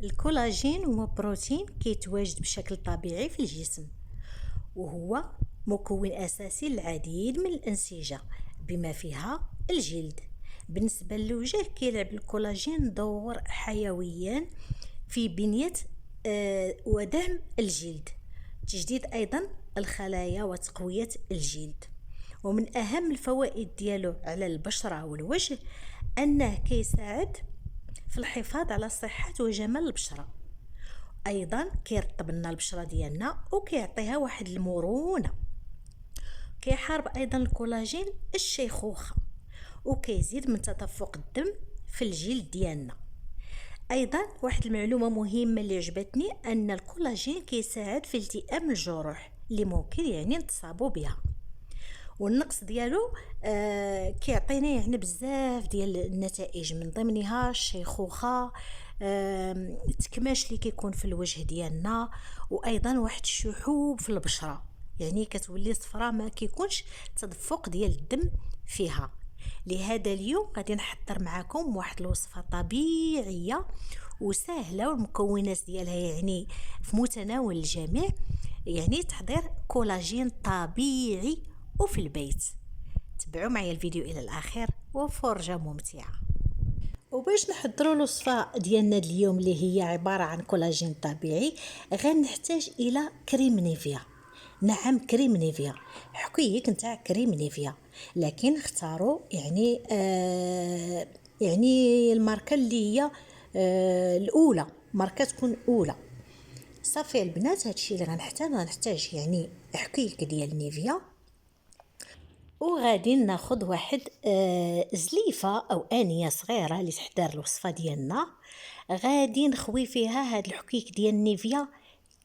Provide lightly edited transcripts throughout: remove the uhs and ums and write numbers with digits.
الكولاجين هو بروتين كيتواجد بشكل طبيعي في الجسم، وهو مكون أساسي للعديد من الأنسجة بما فيها الجلد. بالنسبة للوجه كيلعب الكولاجين دور حيويا في بنية ودعم الجلد، تجديد أيضا الخلايا وتقوية الجلد. ومن أهم الفوائد ديالو على البشرة والوجه أنه كيساعد في الحفاظ على صحة وجمال البشرة، ايضا كيرطب لنا البشره ديالنا وكيعطيها واحد المرونه. كيحارب ايضا الكولاجين الشيخوخه وكيزيد من تدفق الدم في الجلد ديالنا. ايضا واحد المعلومه مهمه اللي عجبتني ان الكولاجين كيساعد في التئام الجروح اللي ممكن نتصابوا بها، والنقص ديالو كيعطينا بزاف ديال النتائج، من ضمنها الشيخوخه، التكماش اللي كيكون في الوجه ديالنا، وايضا واحد الشحوب في البشره كتولي صفراء، ما كيكونش تدفق ديال الدم فيها. لهذا اليوم غادي نحضر معكم واحد الوصفه طبيعيه وسهله، والمكونات ديالها في متناول الجميع، تحضير كولاجين طبيعي وفي البيت. تبعوا معايا الفيديو الى الاخير وفرجه ممتعه. وباش نحضروا الوصفه ديالنا اليوم اللي هي عباره عن كولاجين طبيعي، غنحتاج الى كريم نيفيا. نعم، كريم نيفيا، حكيك نتاع كريم نيفيا، لكن اختاروا الماركه اللي هي الاولى، ماركه تكون اولى. صافي البنات، هادشي اللي غنحتاج حكيك ديال نيفيا، وغادي ناخذ واحد زليفه او انيه صغيره اللي تحضر الوصفه ديالنا. غادي نخوي فيها هاد الحكيك ديال نيفيا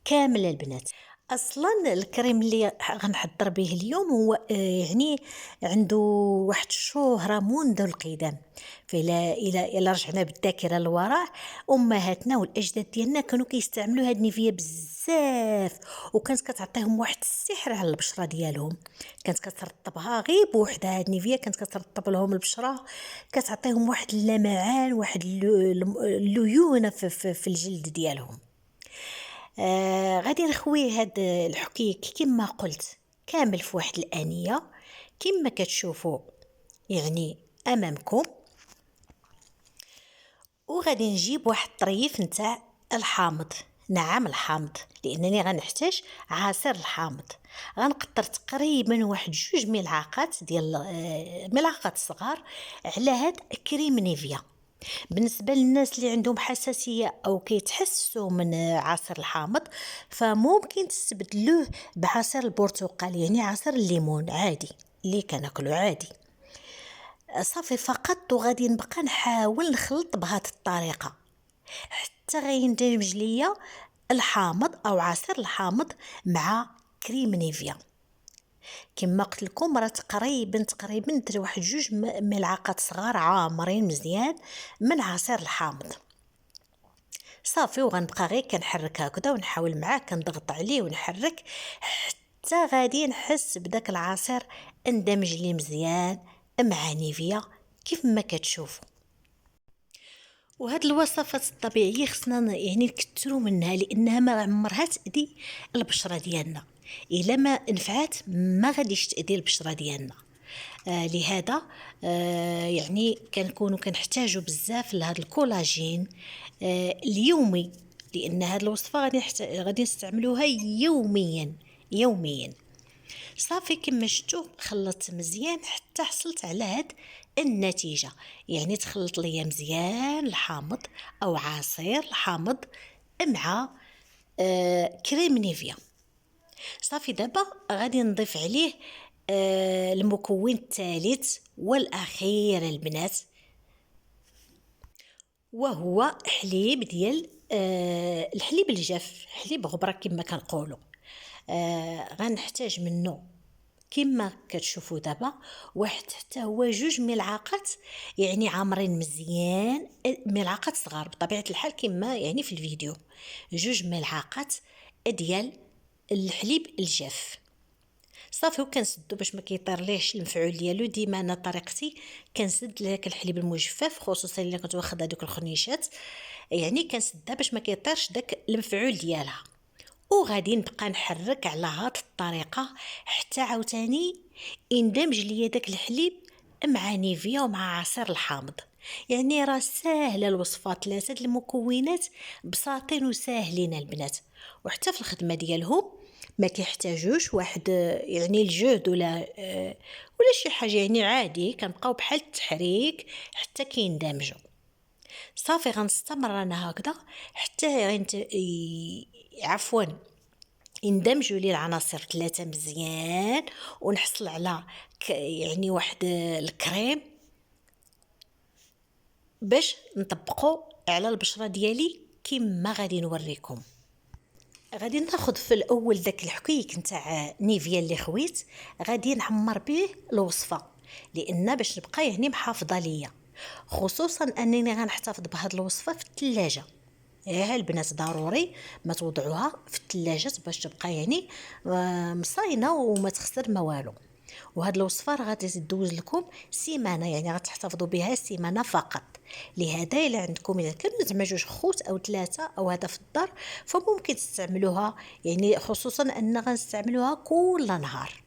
كامل البنات. اصلا الكريم اللي غنحضر به اليوم هو عنده واحد الشهره منذ القدم. فإلا إلا رجعنا بالذاكره للوراء، امهاتنا والاجداد ديالنا كانوا كيستعملوا هاد نيفيا بزاف، وكانت كتعطيهم واحد السحر على البشره ديالهم. كانت كترطبها غير بوحدها، هاد نيفيا كانت كترطب لهم البشره، كتعطيهم واحد اللمعان، واحد الليونه في الجلد ديالهم. غادي نخوي هاد الحكيك كما قلت كامل في واحد الانيه كما كتشوفوا امامكم. وغادي نجيب واحد الطريف نتاع الحامض. نعم، الحامض، لانني غنحتاج عصير الحامض. غنقطر تقريبا واحد 2 ملعقات ديال ملعقات صغار على هاد كريم نيفيا. بالنسبه للناس اللي عندهم حساسيه او كيتحسوا من عصير الحامض، فممكن تستبدلوه بعصير البرتقال، عصير الليمون عادي اللي كناكلو عادي. صافي فقط، وغادي نبقى نحاول نخلط بهذه الطريقه حتى غيندمج ليا الحامض او عصير الحامض مع كريم نيفيا. كما قلت لكم راه تقريبا درت واحد 2 ملعقات صغار عامرين مزيان من عصير الحامض. صافي، وغنبقى غير كنحرك هكذا ونحاول معاه، كنضغط عليه ونحرك حتى غادي نحس بداك العصير اندمج لي مزيان مع نيفيا كيف ما كتشوفوا. وهاد الوصفات الطبيعيه خصنا نكثروا منها، لانها ما عمرها تأذي البشره ديالنا. الا ما نفعات ما غاديش تأذي البشره ديالنا. لهذا كنكونوا كنحتاجوا بزاف لهذا الكولاجين اليومي، لان هاد الوصفه غادي نستعملوها يوميا. صافي كما شفتوا خلطت مزيان حتى حصلت على هاد النتيجه، تخلط ليا مزيان الحامض او عصير الحامض مع كريم نيفيا. صافي دابا غادي نضيف عليه المكون الثالث والاخير البنات، وهو حليب ديال الحليب الجاف، حليب غبره كما كنقولوا. غنحتاج منه كما كتشوفوا دابا واحد حتى هو 2 ملعقات عامرين مزيان، ملعقات صغار بطبيعه الحال كما في الفيديو. 2 ملعقات ديال الحليب الجاف. صافي، وكنسدو باش ما كيطيرليش المفعول ديالو. ديما انا طريقتي كنسد لك الحليب المجفف، خصوصا الا كنت واخد هذوك الخنيشات يعني كنسدها باش ما كيطيرش داك المفعول ديالها. وغادي نبقى نحرك على هاد الطريقه حتى عاوتاني يندمج ليا داك الحليب مع نيفيا ومع عصير الحامض. يعني راه ساهله الوصفه، 3 المكونات بساطين وساهلين البنات، وحتى في الخدمه ديالهم ما كيحتاجوش واحد يعني الجهد ولا شي حاجه، يعني عادي كنبقاو بحال التحريك حتى كيندمجوا. صافي غنستمر انا هكذا حتى عفوا يندمجوا لي العناصر 3 مزيان، ونحصل على يعني واحد الكريم باش نطبقو على البشره ديالي كما غادي نوريكم. غادي ناخذ في الاول داك الحكيك نتاع نيفيا اللي خويت، غادي نعمر به الوصفه لان باش نبقى يعني محافظه ليا، خصوصا انني غنحتفظ بهاد الوصفه في الثلاجه. البنات ضروري ما توضعوها في الثلاجه باش تبقى يعني مصاينه وما تخسر ما والو. وهاد الوصفه راه غادي تدوز لكم سيمانه، يعني غتحتفظوا بها سيمانه فقط. لهذا الا عندكم اذا كانوا زعما 2 خوت او 3 او هذا في الدار فممكن تستعملوها، يعني خصوصا ان غنستعملوها كل نهار.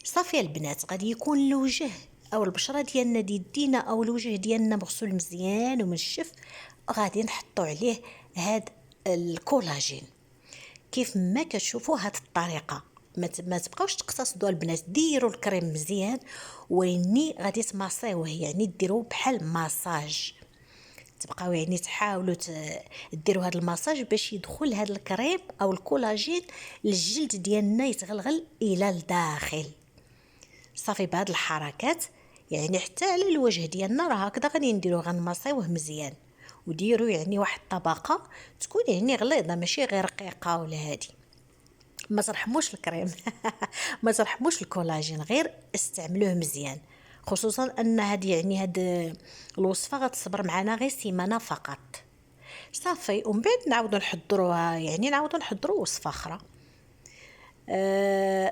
صافي البنات غادي يكون الوجه او البشره ديالنا يدينا او الوجه ديالنا مغسول مزيان ومنشف، غادي نحطوا عليه هاد الكولاجين كيف ما كتشوفوا. هاد الطريقه ما تبقاوش تقتصدوا البنات، ديروا الكريم مزيان ويني غادي تماسيوه، يعني ديروا بحال ماساج، تبقاو يعني تحاولوا ديروا هذا الماساج باش يدخل هذا الكريم او الكولاجين للجلد ديالنا، يتغلغل الى الداخل. صافي بهاد الحركات يعني حتى على الوجه ديالنا راه هكذا غادي نديرو، غنماسيوه مزيان وديروا يعني واحد الطبقه تكون يعني غليظه ماشي غير رقيقه ولا هادي. ما ترحموش الكريم ما ترحموش الكولاجين، غير استعملوه مزيان، خصوصا ان هاد يعني هاد الوصفه غتصبر معنا غير سيمانه فقط. صافي ومن بعد نعاودو نحضروها، يعني نعاودو نحضروا وصفه اخرى.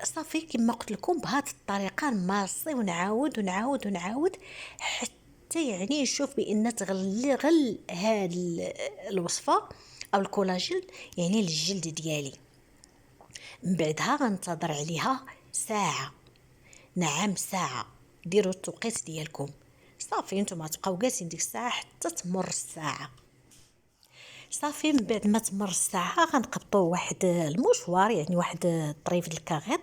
صافي كما قلت لكم بهذه الطريقه نماصي ونعاود ونعاود ونعاود حتى يعني نشوف بان تغلي هاد الوصفه او الكولاجين يعني للجلد ديالي. من بعدها غنتظر عليها ساعه، نعم ساعه، ديروا التوقيت ديالكم. صافي نتوما تبقاو جالسين ديك الساعه حتى تمر الساعه. صافي من بعد ما تمر الساعه غنقبطوا واحد المشوار، يعني واحد الطريف الكاغيط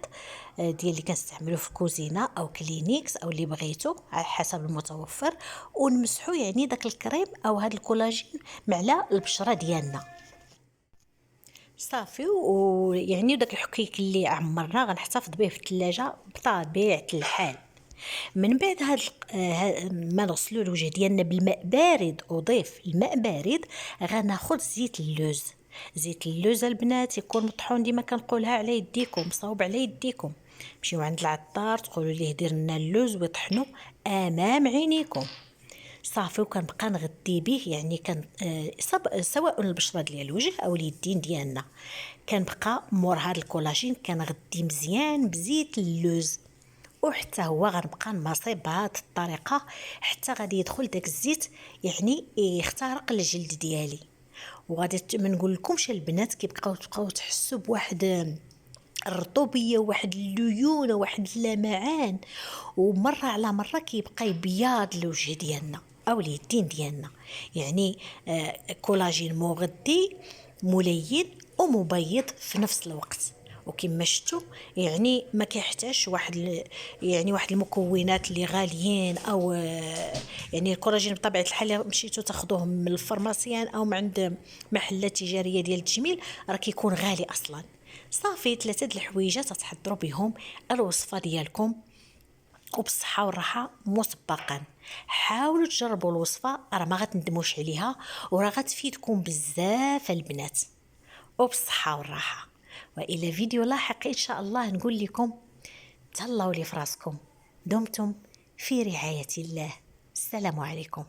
ديال اللي كنستعملوه في الكوزينه او كلينيكس او اللي بغيتو على حسب المتوفر، ونمسحوا يعني داك الكريم او هذا الكولاجين على البشره ديالنا. صافي ويعني داك الحكيك اللي عمرنا غنحتفظ به في الثلاجه بطبيعه الحال. من بعد ما نغسلوا الوجه ديالنا بالماء بارد، اضيف الماء بارد، غناخذ زيت اللوز. زيت اللوز البنات يكون مطحون، ديما كنقولها على يديكم، مصاوب على يديكم. مشيو عند العطار تقولوا ليه دير لنا اللوز ويطحنوا امام عينيكم. صافي وكنبقى نغدي به، يعني كان سواء البشره ديال الوجه او اليدين ديالنا، كنبقى مور هذا الكولاجين كنغدي مزيان بزيت اللوز، وحتى هو غنبقى نماصي بهذه الطريقه حتى غادي يدخل داك الزيت يعني يخترق الجلد ديالي. وغادي ما نقول لكمش البنات تبقاو تحسوا بواحد الرطوبيه وواحد الليونه وواحد اللمعان، ومره على مره كيبقى يبيض الوجه ديالنا او اليدين ديالنا، يعني كولاجين مغذي ملين ومبيض في نفس الوقت. وكما شفتوا يعني ما كيحتاجش يعني واحد المكونات اللي غاليين او يعني الكولاجين بطبيعه الحال مشيتو تاخذوه من الفارماسيان او من عند محلات تجاريه ديال التجميل راه كيكون غالي اصلا. صافي 3 د الحويجات تحضروا بهم الوصفه ديالكم وبالصحه والراحه مسبقا. حاولوا تجربوا الوصفه، راه ما غتندموش عليها وراه غتفيدكم بزاف البنات. وبالصحه والراحه، والى فيديو لاحق ان شاء الله نقول لكم تهلاو لي فراسكم، دمتم في رعايه الله. السلام عليكم.